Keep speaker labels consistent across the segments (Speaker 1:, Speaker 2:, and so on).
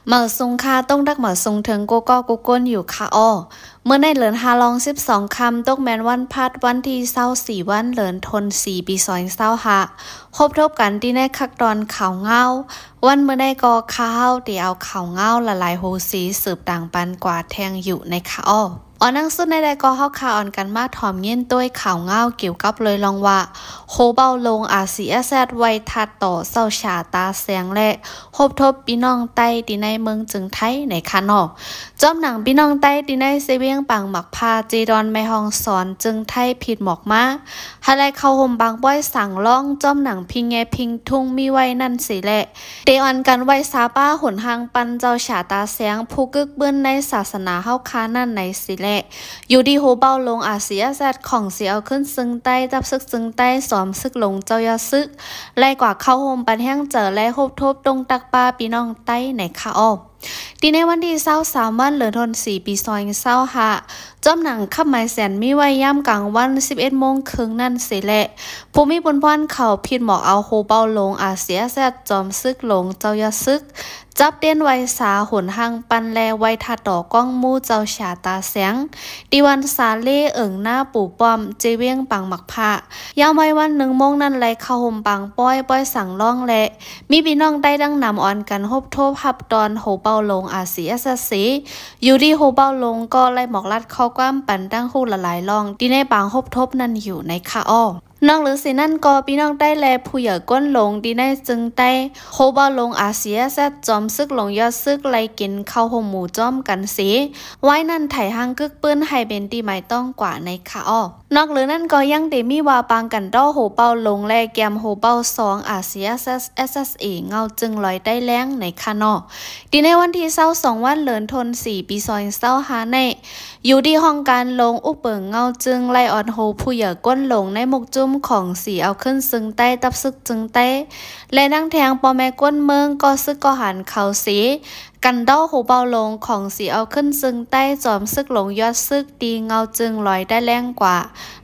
Speaker 1: เหมาซุงคาต้องดักเหมาซุงถึงกูก็กูก้นอยู่ค่ะอ้อเมื่อในเหลือน5 ลอง 12คำตกแมนวันพัดวันที่24วันเหลือนทน4 ปี2025ครบทบกันที่ในคักดอนข่าวเงาวันเมื่อได้ก็ข้าวเดี๋ยวข่าวเงาละลายโฮสีสืบต่างปันกว่าแทงอยู่ในค่ะอ้อนั่งสุดในใดก็เฮาข่าวอ่อนกันมาถ่อมเย็นต้วยข่าวเงาเกี่ยวกับเลยลองว่าโคเบาลงอาเซียแซดไวทัดต่อเศร้าชาตาแสงและคบทบพี่น้องใต้ที่ในเมืองจึงไทยในค่ะเนาะจอมหนังพี่น้องใต้ที่ในเซเวียงปังหมักพาจีดอนแม่ฮองสอนจึงไทยผิดหมอกมาหาไลเข้าห่มบางป้อยสั่งร้องจอมหนังพิงแงพิงทุ่งมีไว้นั่นสิแหละเตออนกันไว้ซาป้าหนหางปันเจ้าชาตาแสงผู้กึกเบิ้นในศาสนาเฮาคานั่นในสิแหละอยู่ดีโฮเบาลงอาเซียแซดของเสียเอาขึ้นซึ่งใต้จับซึกซึ่งใต้สอมซึกลงเจ้ายาซึกไล่กว่าเข้าโฮมปันแห้งเจอและคบทบตรงตักปลาพี่น้องใต้ในคาอ้อตีในวันที่23วันเหลือทน4 ปี2025จอมหนังขับไม้แสนมีไว้ย่ำกลางวัน11 โมงครึ่งนั่นสิแหละภูมิบนพรเขาผิดหมอกเอาโฮเบาลงอาเซียแซดจอมซึกลงเจ้ายาซึกจับเต้นไวสาหนหางปันแลไวทัดดอกก้องมูเจ้าชาตาแสงดิวันสาเล่เอิ่งหน้าปู่ป้อมเจเวียงปังหมักผ้ายามไว้วัน1 โมงนั่นไหลเข้าห่มปังป้อยสั่งร้องและมีพี่น้องได้ดังนำอ่อนกันฮบทบหับตอนโฮเบาลงอาเซียสีอยู่ดีโฮเบาลงก็ไล่หมอกลัดเข้าก้ามปันตั้งคู่ละหลายลองดีในปางฮบทบนั่นอยู่ในคาอ้อนอกหรือสินั่นก็พี่น้องได้แลผู้ใหญ่ก้นลงดีในจึงได้โคบาลงอาเซียแซดจอมซึกลงยอดซึกไล่กินข้าวห่มหมูจ้อมกันสีไว้นั่นไถหางกึกปื้นให้เป็นตีหมายต้องกว่าในคาอ้อนอกหรือนั่นก็ยังเดมีว่าปางกันด้อโหเปาลงแลแกมโหเปา2อาเซียแซดSSA เงาจึงลอยได้แรงในคานอดีในวันที่22วันเหลือนทน4 ปี2025ในอยู่ที่ห้องการลงอุปเปิงเงาจึงไล่ออนโฮผู้ใหญ่ก้นลงในหมกจุ่มของสีเอาขึ้นซึ่งใต้ตับซึกจึงใต้และนั่งแทงปอแม่ก้นเมืองก็ซึกก็หันเขาสีกันด้อหูเบาลงของสีเอาขึ้นซึ่งใต้จอมซึกหลงยอดซึกดีเงาจึงลอยได้แรงกว่า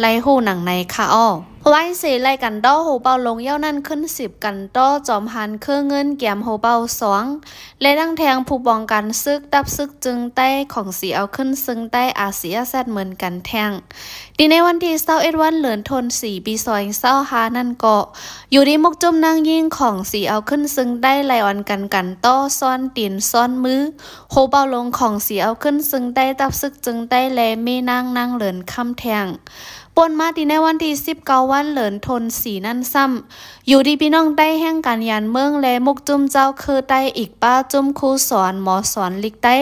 Speaker 1: ไล่หูหนังในคาอ้อไว้สีไล่กันด้อหูเบาลงเย้านั่นขึ้น10กันด้อจอมหันเครื่องเงินแกมหูเบา2และนั่งแทงผู้บองกันซึกดับซึกจึงใต้ของสีเอาขึ้นซึ่งใต้อาเซียแซดเหมือนกันแทงดีในวันที่21วันเหลือนทน4 ปี2025นั่นก็อยู่ดีมกจุ่มนางยิ่งของสีเอาขึ้นซึ่งได้ไล่อ่อนกันต้อซ้อนตีนซ้อนมือโฮเบาลงของสีเอาขึ้นซึ่งได้ตับซึกจึงได้แลเมนางเหลือนคำแทงปนมาดีในวันที่19วันเหลือนทนสีนั่นซ้ำอยู่ดีพี่น้องได้แห่งการยานเมืองและมุกจุ่มเจ้าคือได้อีกป้าจุ่มครูสอนหมอสอนลิกได้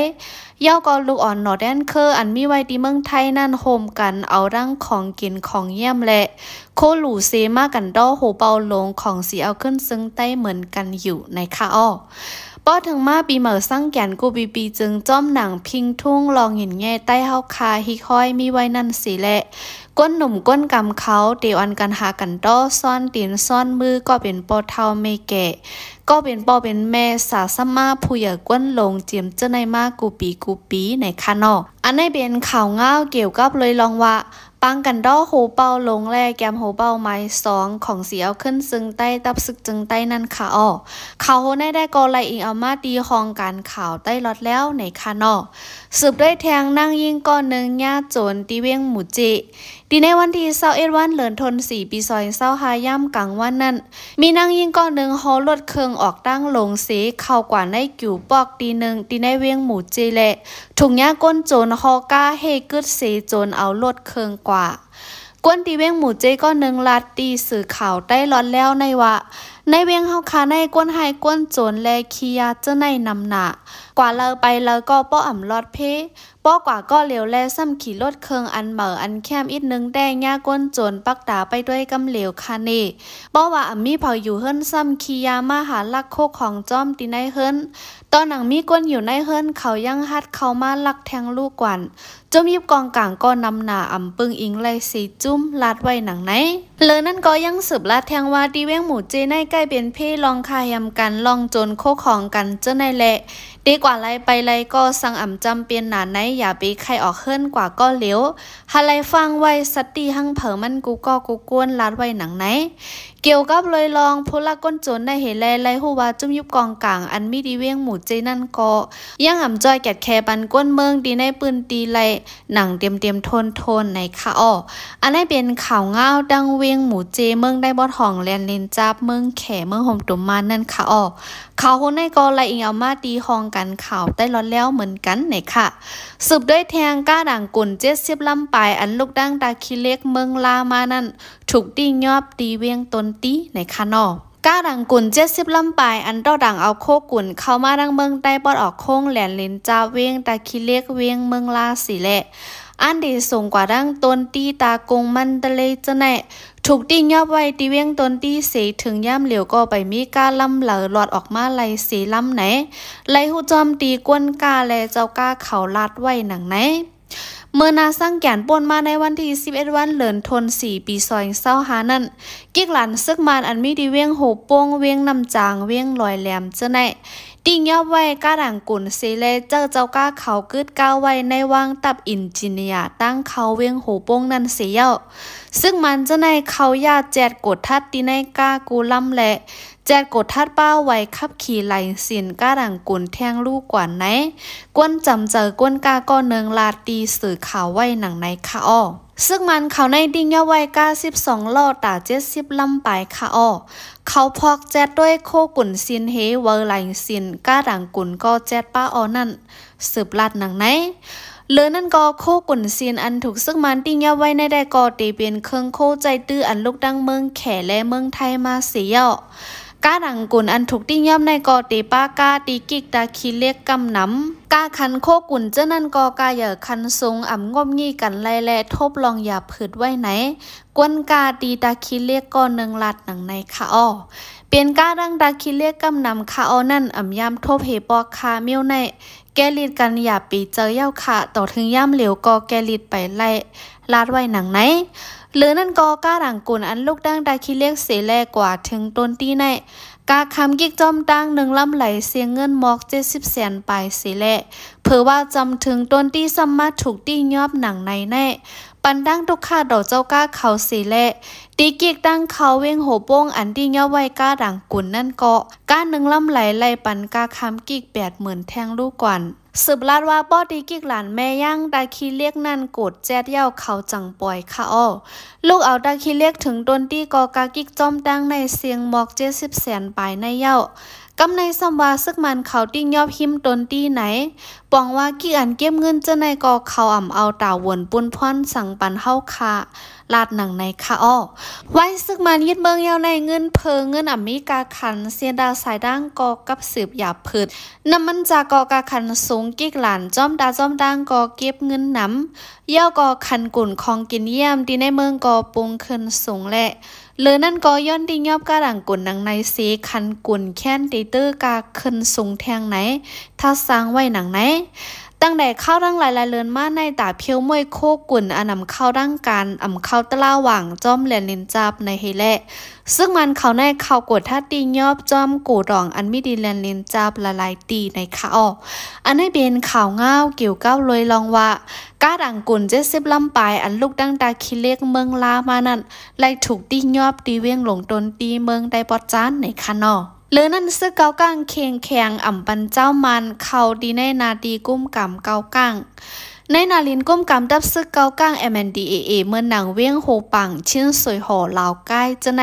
Speaker 1: ย่าก็ลูกอ่อนหนอแดนคืออันมีไว้ที่เมืองไทยนั่นโฮมกันเอาร่างของกินของเยี่ยมและโคหลูเซมากันด้อโหเบาลงของสีเอาขึ้นซึ่งใต้เหมือนกันอยู่ในคาอ้อป้อถึงมาปีเหมอสั่งแกนกูปีจึงจ้อมหนังพิงทุ่งลองเห็นแง่ใต้เฮาคาฮิคอยมีไว้นั่นสิแหละก้นหนุ่มก้นกำเขาเตียวอันกันหากันด้อซ่อนตีนซ่อนมือก็เป็นปอเทาเมแก่ก็เป็นปอเป็นแม่สาสมาผู้ใหญ่ก้นลงเจียมเจ้าในมากูปีในคานออันในเป็นข่าวง่าวเกี่ยวกับเลยลองว่าปังกันด้อโหเปาลงแลแกมโหเปาไม้2ของสีเอาขึ้นซึ่งใต้ตับซึกจึงใต้นั่นค่ะอ้อเขาโหได้ก็ไล่อิงเอามาดีคองการข่าวใต้ลอดแล้วในคานอสืบด้วยแทงนั่งยิงก้อนหนึ่งญาโจรตีเวียงหมูจิดีในวันที่21วันเหลือนทน4 ปี2025ย่ำกลางวันนั้นมีนั่งยิงก้อนหนึ่งฮอรถเครื่องออกตั้งลงสีเข้ากว่าในกิ่วปอกตีหนึ่งตีในเวียงหมูจิแหละถุงยาก้นโจรฮอก้าเฮกึดเสโจรเอารถเครื่องกว่าก้นตีเวียงหมูเจก็หนึ่งลัดตีสื่อข่าวได้ร้อนแล้วในว่าในเวียงเฮาคาในก้นไฮก้นโจรแลคียาเจ้าในนำหนากว่าเลยไปแล้วก็ป้ออ่ำลอดเพป้อกว่าก็เหลียวแลซ้ำขี่รถเครื่องอันเหมออันแคมอีกนึงแดงย่าก้นโจรปักตาไปด้วยกำเหลวคาเนป้อว่าอ่ำมีเผาอยู่เฮิรนซ้ำคียามาหาลักโคกของจ้อมตีในเฮิรนตอนหนังมีก้นอยู่ในเฮิรนเขายังฮัดเขามาลักแทงลูกกวันจุ่มยิบกองกลางก็นำหนาอ่ำปึงอิงไลสีจุ่มลาดไว้หนังไหนเลยนั่นก็ยังสืบลาดแทงว่าดีเวียงหมูเจในใกล้เป็นเพ่ลองคายำกันลองโจรโคกของกันเจ้าในแหละดีกว่าไล่ไปไล่ก็สั่งอ่ำจำเป็นหนาไหนอย่าไปใครออกเฮิรนกว่าก็เหลวหาไล่ฟังไว้สติหั่งเผอมันกูก็กูกวนลาดไว้หนังไหนแ เกี่ยวกับเลยลองผู้ละก้นจนได้เห็นไล่ฮู้ว่าจุ่มยุบกองกลางอันมีดีเวียงหมู่เจนั่นก็ยังอ่ำจอยแกดแคปันก้นเมืองดีในปืนตีไล่หนังเต็มทนในค่ะอ้ออันนี้เป็นข่าวง้าวดังเวียงหมู่เจเมืองได้บ่ทองแลนเลนจับเมืองแขเมืองห่มตุ่มมานั่นค่ะอ้อข่าวคนในก็ไล่อิงเอามาตีห้องกันข่าวได้ร้อนแล้วเหมือนกันไหนค่ะสืบด้วยแทงก้าด่างกุ่น70ลำปลายอันลูกดังตาคิเล็กเมืองลามานั่นถูกตียอบตีเวียงตนตีในค่ะนอก้าดังกุ่น70ลำปลายอันเต้าดังเอาโคกุ่นเข้ามาดังเมืองใต้ปอดออกโค้งแหลนเลนจาเวียงตาคิเล็กเวียงเมืองลาสิแหละอันดีส่งกว่าดังตนตีตากงมันตะเลยจะแน่ถูกตียอบไว้ตีเวียงตนตีเสียถึงย่ำเหลียวก็ไปมีกาลำเหลอหลอดออกมาไล่สีลำไหนไล่หูจอมตีกวนกาแลเจ้ากาเขาลาดไว้หนังไหนเมื่อนาสร้างแก่นป่นมาในวันที่11วันเหลินทน4ปีซอยเศร้าหานั่นกิ๊กหลานซึกมานอันมีดีเวียงโหโป้งเวียงนำจางเวียงลอยแหลมจะไหนติ่งยอบไว้ก้าด่างกุ่นเซเลเจ้าก้าเขากึดก้าวไว้ในวางตับอินจิเนียตั้งเขาเวียงโหโป้งนั่นเสียซึ่งมันจะในเขาญาติแจดกดทัดตีในก้ากูลำแหละแจดกดทัดป้าไว้ขับขี่ไหลสินก้าด่างกุ่นแทงลูกกว่าไหนกวนจำเจอกวนกาก็เนืองลาตีสื่อข่าวไว้หนังในค่ะอ้อซึ่งมันเขาในดิ่งยาไว้92 ล้อตา70ลำปลายค่ะอ้อเขาพอกแจดด้วยโคกุ่นซินเฮเวอร์ไหลสินก้าด่างกุ่นก็แจดป้าอ้อนั่นสืบลัดหนังไหนเหลือนั่นก็โคกุ่นซีนอันถูกซึ่งมันติ้งยาไว้ในได้ก็ตีเป็นเครื่องโคใจตื้ออันลูกดังเมืองแขและเมืองไทยมาเสียก้าดังกุ่นอันถูกติ้งย่ำในกอตีป้ากาตีกิกตาคีเล็กกำน้ำกาคันโคกุ่นเจ้านั่นกอกาเหย่อคันสูงอ่ำงบงี้กันไล่แลทบลองอย่าผืดไว้ไหนกวนกาตีตาคีเล็กก็เนืองลัดหนังในค่ะอ้อเป็นก้าดังตาคีเล็กกำน้ำค่ะอ้อนั่นอ่ำยำทบเฮปอคาเมียวในแกลิดกันอย่าปีเจอเย้าค่ะต่อถึงย่ำเหลวก็แกลิดไปไล่ลาดไว้หนังไหนหรือนั่นก็ก้าดังกุ่นอันลูกดังตาคีเล็กเสแลกว่าถึงต้นตีในกาคำกิกจอมตั้ง1ลำไหลเสียเงินมอก70 แสนไปสิแหละเผื่อว่าจำถึงต้นที่สมมาถูกตียอบหนังในแน่ปันดังทุกข้าดอกเจ้าก้าเขาสิแหละตีกิกตั้งเขาเวงโหโป้งอันที่ยอบไว้ก้าดังกุ่นนั่นก็ก้า1ลำไหลไล่ปันกาคำกิก80,000แทงลูกก่อนสืบลาดว่าป้อตีกิกหลานแม่ย่างตาคีเรียกนั่นโกดแจดเย้าเขาจังปล่อยค่ะอ้อลูกเอาตาคีเรียกถึงต้นที่กอกากิกจอมตั้งในเสียงหมอก70 แสนไปในเย้ากำในสมว่าซึกมันเขาติ้งยอบหิมต้นตีไหนปองว่ากี่อันเก็บเงินจะในกอเขาอ่ำเอาตาวนปุ้นพ่อนสั่งปันเฮาคาลาดหนังในค่ะอ้อไว้ซึกมันยึดเมืองยาวในเงินเพอเงินอเมริกาขันเสียดาสายด่างกอกับสืบหยาบพืชน้ำมันจากกอกาขันสูงกิกหลานจอมด่างกอเก็บเงินน้ำเย่ากอขันกุ่นของกินเยี่ยมดีในเมืองกอปรุงขึ้นสูงและหรือนั่นก็ย้อนดิยอบกาดังกุ่นหนังในสีคันกุ่นแค้นตีตื้อกาขึ้นสูงแทงไหนถ้าสร้างไว้หนังไหนตั้งแต่เข้าดังหลายเลือนมาในตาเพียวมวยโคกุ่นอันนำเข้าดังการเข้าตะลาหว่างจอมเหรียญลินจับในเฮแลซึ่งมันเขาในเข้ากดท่าตียอบจอมกูดองอันมิดีเหรียญลินจับละลายตีในข่าวอันให้เป็นข่าวง่าวเกี่ยวกับลอยลองว่าก้าดังกุ่น70ลำปลายอันลูกดังตาคิเล็กเมืองลามานั่นไล่ถูกตียอบตีเวียงหลงตนตีเมืองไดปอดจานในค่ะนอหรือนั่นซึกเกาก้างเคียงแข็งปันเจ้ามันเขาดีในนาดีกุ้มกำเกาก้างในนาลินกุ้มกำดับซึกเกาก้าง MNDAA เมื่อหนังเวียงโหปังชิ้นสวยห่อลาวใกล้จะใน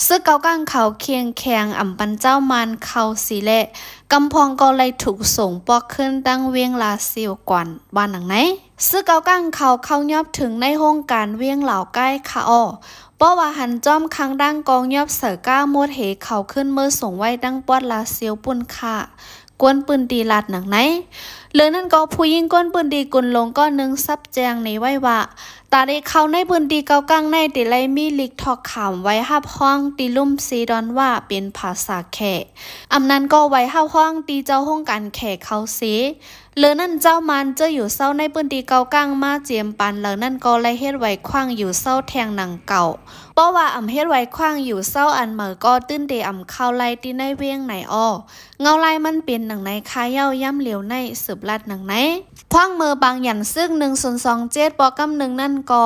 Speaker 1: ซึกเกาก้างเขาเคียงแข็งปันเจ้ามันเขาสีเละกำพองก็เลยถูกส่งปอกขึ้นดังเวียงลาซิวก่อนบ้านหนังไหนซึกเกาก้างเขายอบถึงในห้องการเวียงลาวใกล้ค่ะอ้อป้อว่าหันจอมคังดังกองยอบเสือก้ามดเหเขาขึ้นเมื่อส่งไว้ดังปอดลาเซียวปุ่นค่ะกวนปืนดีลาดหนังไหนหรือนั่นก็ผู้ยิงกวนปืนดีกุนลงก็นึงซับแจงในไว้ว่าตาได้เขาในปืนดีเกากังในติไลมีลิกทอกขามไว้หับห้องตีลุ่มซีดอนว่าเป็นภาษาแขกนั้นก็ไว้หับห้องตีเจ้าห้องการแขกเขาเสีหรือนั่นเจ้ามันจะอยู่เศร้าในปืนดีเกากังมาเจียมปันหรือนั่นก็ไล่เฮ็ดไว้คว้างอยู่เศร้าแทงหนังเก่าเพราะว่าเฮ็ดไว้คว้างอยู่เศร้าอันเหมือก็ตื้นเดเข้าไล่ตีในเวียงไหนอ้อเงาไล่มันเป็นหนังในคาเย้าย่ำเหลียวในสืบลัดหนังไหนพ่องมือบางหยันซึ่ง1/27ปอกำ1นั่น ก็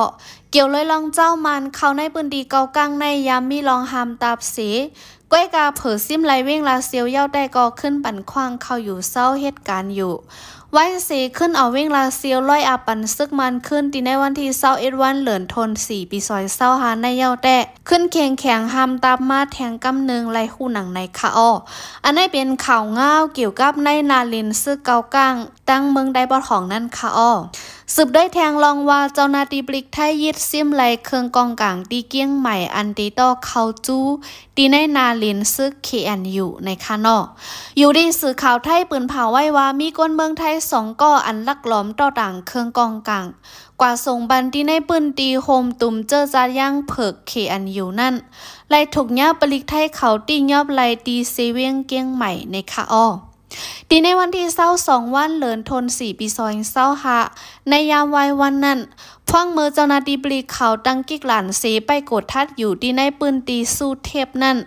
Speaker 1: เกี่ยวเลยลองเจ้ามันเขาในปืนดีเกากังในยามมีลองหามตาบสีก้อยกาเผอซิมไหลเว้งลาเซียวเย้าได้ก็ขึ้นปั่นคว้างเข้าอยู่เศร้าเหตุการณ์อยู่ไว้สีขึ้นเอาเว้งลาเซียวลอยอาปันซึกมันขึ้นที่ในวันที่21วันเหลือนทน4ปีซอยเศร้าหาในเย้าได้ขึ้นแข็งแข็งหามตามมาแทงกำนึงไล่คู่หนังในคาอ้ออันนี้เป็นข่าวง่าวเกี่ยวกับในนาลินซึกเกากังตั้งเมืองได้บอของนั่นคาอ้อสืบได้แทงลองว่าเจ้านาตีบลิกไทยยึดซิมไหลเครื่องกองกลางตีเกี้ยงใหม่อันตีต่อเขาจูตีในนาลินซึกKNUในคานออยู่ดีสื่อข่าวไทยปืนเผาไว้ว่ามีคนเมืองไทย2ก่ออันลักล้อมต่อต่างเครื่องกองกลางกว่าส่งบันตีในปืนตีโฮมตุ่มเจอจาย่างเผิกKNUนั่นไล่ถูกย่าปลิกไทยเขาตียอบไล่ตีเซเวียงเกี้ยงใหม่ในคาอ้อตีในวันที่22วันเหลือนทน4ปีซอย25ในยามวัยวันนั้นพ่องมือเจ้าหน้าที่บลิกเขาตั้งกิกหลานเสไปกดทัดอยู่ที่ในปืนตีสู้เทพนั่น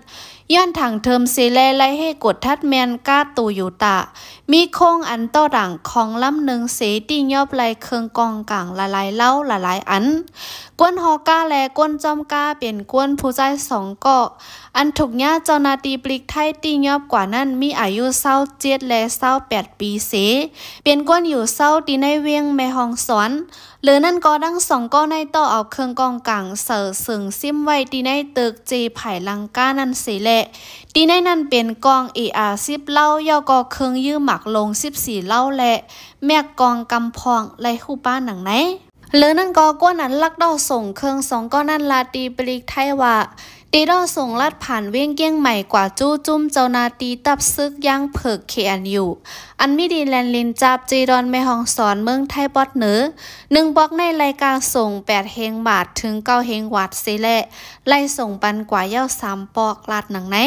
Speaker 1: ย้อนถังเทิมเสแลไล่ให้กดทัดแมนก้าตูอยู่ตามีโค้งอันต่อด่างของลำหนึ่งเสตียอบไล่เครื่องกองกลางละลายเล่าละลายอันกวนฮอก้าและกวนจอมก้าเป็นกวนผู้ใจ2ก่ออันถูกย่าเจ้าหน้าที่บลิกไทยตียอบกว่านั้นมีอายุ27และ28ปีเสเป็นกวนอยู่ตีในเวียงแม่ฮองสอนหรือนั่นก็ดัง2ก้อในต่อเอาเครื่องกองกลางเสอสึงซิมไว้ตีในตึกเจไผ่ลังก้านั่นเสแหละตีในนั้นเป็นกอง10เล่าย่อก็เครื่องยื้อหมักลง14เล่าและแม่กองกำพองไล่คู่ป้าหนังไหนหรือนั่นก็ก้นนั้นลักดอกส่งเครื่อง2ก้อนั่นลาตีปลิกไทยว่าตีดอส่งลัดผ่านเวียงเกี้ยงใหม่กว่าจู้จุ้มเจ้านาตีตับซึกย่างเผิกKNUอันมิดีแลนลินจับจีดอนแม่ฮองสอนเมืองไทยปอดเหนือ1บล็อกในรายการส่ง8เฮงบาทถึง9เฮงวัดเสแลไล่ส่งปันกว่าเย้า3ปอกลาดหนังไหน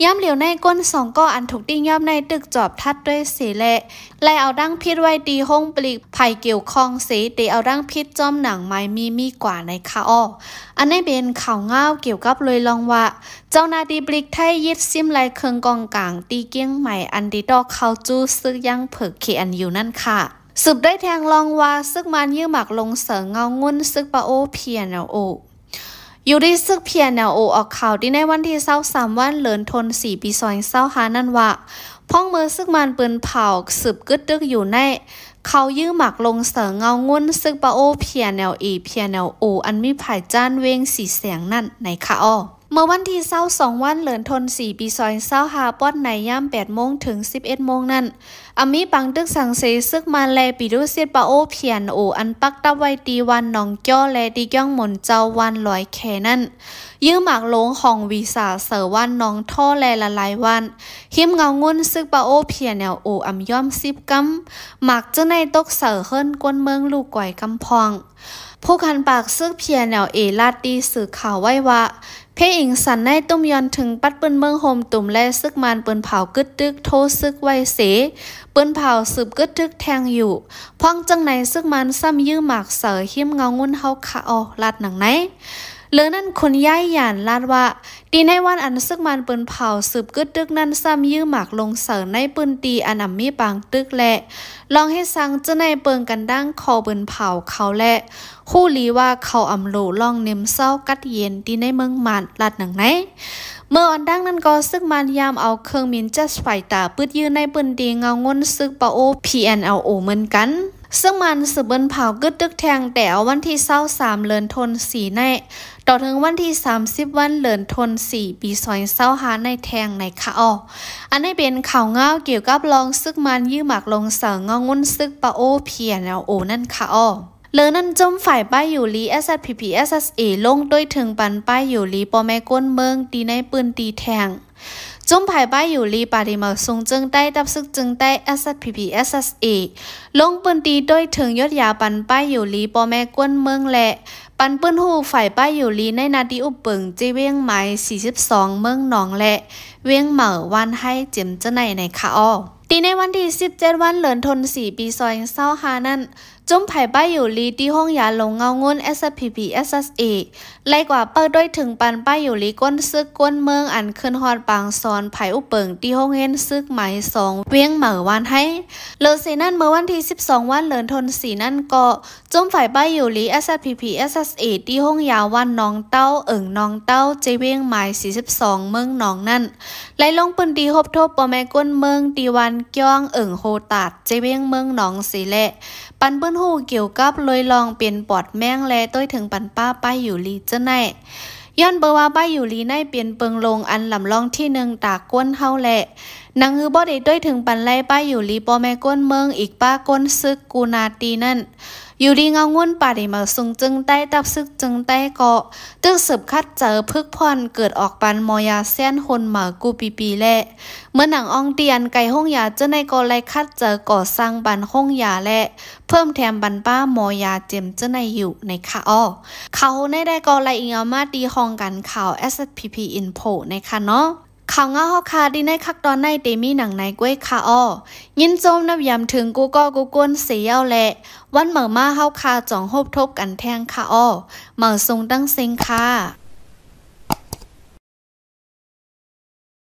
Speaker 1: ย้ำเหลียวในก้น2ก้ออันถูกติ้งย่ำในตึกจอบทัดด้วยเสแลไล่เอาดั้งพิษไว้ตีห้องปลีกไผ่เกี่ยวคองเสตีเอาดั้งพิษจอมหนังไม้มีกว่าในคาอ้ออันนี้เป็นข่าวง่าวเกี่ยวกับเลยลองว่าเจ้านาดีบลิกไทยยึดซิมไลเครื่องกองกลางตีเกี้ยงใหม่อันดีดอกเขาจู้ซึกย่างเผิกKNUนั่นค่ะสืบได้แทงลองว่าซึกมันยื้อหมักลงเสงเงางุ่นซึกปะโอPNLOอยู่ที่ซึกPNLOออกข่าวที่ในวันที่23วันเหลือนทน4ปีซอย25นั่นว่าพ้องมือซึกมันปืนเผาสืบกึดตึกอยู่ในเขายื้อหมักลงเสงเงางุ่นซึกปะโอPNLO อันมีไผ่จ้านเวงสีแสงนั่นในคาอ้อเมื่อวันที่22วันเหลือนทน4ปีซอย25ป้อนในย่ำ8โมงถึง11โมงนั่นมีปังตึกสังเสซึกมาแลปีดูเซียดปะโอPNLOอันปักตับไว้ตีวันหนองจ้อและดีก้องหมนเจ้าวันลอยแคนั่นยื้อหมักลงของวีสาเสวันหนองท่อแลละลายวันหิมเงางุ่นซึกปะโอPNLOย่อม10กำหมักเจ้าในตกเสอเฮิรนกวนเมืองลูกก่อยกำพองผู้คันปากซึกPNLAลาดดีสื่อข่าวไว้ว่าเพอิงสันในตุ้มยอนถึงปัดปืนเมืองโฮมตุ่มและซึกมันปืนเผากึดตึกโทซึกไว้เสปืนเผาสืบกึดตึกแทงอยู่พ้องจังไหนซึกมันซ้ำยื้อหมากเสอหิมเงางุ่นเฮาขาอลาดหนังไหนหรือนั่นคุณย่ายหยานลาดว่าตีในวันอันซึกมันปืนเผาสืบกึดตึกนั้นซ้ำยื้อหมากลงเสอในปืนตีอันมีปางตึกและลองให้สังเจ้าในเปิงกันดั้งคอปืนเผาเขาและคู่ลีว่าเขาอำโลลองเนมเศร้ากัดเย็นที่ในเมืองมันลาดหนังไหนเมื่ออันดังนั้นก็ซึกมันยามเอาเครื่องมินจัสไฟตาปืดยืนในปืนตีเงางุ่นซึกปะโอPNLOเหมือนกันซึ่งมันสืบเบิ้นเผากึดตึกแทงแต่วันที่23เดือนธันวาคมในต่อถึงวันที่30วันเดือนธันวาคมปี25ในแทงในคาอ้ออันนี้เป็นข่าวง่าวเกี่ยวกับลองซึกมันยื้อหมักลงเสงเงางุ่นซึกปะโอPNLOนั่นคาอ้อเลือนั่นจมฝ่ายป้ายอยู่ลี SSPP SSA ลงด้วยถึงปันป้ายอยู่ลีปอแม่ก้นเมืองตีในปืนตีแทงจมภายป้ายอยู่ลีปาดิมาทรงจึงใต้ดับซึกจึงใต้ SSPP SSA ลงปืนตีด้วยถึงยศยาปันป้ายอยู่ลีปอแม่ก้นเมืองและปันปืนหูฝ่ายป้ายอยู่ลีในนาดีอุปเปิงเจเวียงไม้42เมืองหนองและเวียงเหม่อวันให้เจียมเจ้าในคาอ้อตีในวันที่17วันเหลือนทน4ปีซอย25นั้น จุ้มไผ่ป้ายอยู่ลีที่ห้องยาลงเงางุน SPP SSA ไล่กว่าเปิดด้วยถึงปันป้ายอยู่ลีก้นซึกก้นเมืองอันขึ้นฮอดปางซอนไผ่อุเปิงที่ห้องเฮ็นซึกหมาย2เวียงเหมือวันให้เลอสีนั่นเมื่อวันที่12วันเลินทนสีนั่นก็จุ้มไผ่ป้ายอยู่ลี SPP SSA ที่ห้องยาวันน้องเต้าน้องเต้าเจเวียงหมาย42เมืองน้องนั่นไล่ลงปืนดีฮบทบปอแม่ก้นเมืองตีวันก้องโฮตาดเจเวียงเมืองน้องสีแหละปันเปิ้นหูเกี่ยวกับเลยลองเปลี่ยนปอดแม่งแลต้อยถึงปันป้าป้ายอยู่ลีเจ้าไหนย้อนเบอร์ว่าป้ายอยู่ลีในเปลี่ยนเปิงลงอันลำลองที่1ตากก้นเฮาแหละนางฮือบ่ได้ต้อยถึงปันไล่ป้ายอยู่ลีปอแม่ก้นเมืองอีกป้าก้นซึกกูนาตีนั่นอยู่ดีเงางุ่นป่าได้มาสุงจึงใต้ตับซึกจึงใต้เกาะตึกสืบคัดเจอพึกพรเกิดออกปันมอยาเส้นคนหมากูปีแลเมื่อหนังอองเตียนไก่ห้องยาเจ้าในกอไลคัดเจอก่อสร้างบันห้องยาและเพิ่มแถมบันป้ามอยาเจมเจ้าในอยู่ในค่ะอ้อเขาในได้กอไลอิงเอามาตีห้องกันข่าว SPP Info ในค่ะเนาะข่าวง้าฮอกคาดีในคักตอนในเตมีหนังในก้วยคาอ้อยินโจมนับยำถึงกูก็กูกวนเสียวแหละวันเหมือมาเฮาคาจ่องฮบทบกันแทงคาอ้อเหมือทรงตั้งเซ็งค่ะ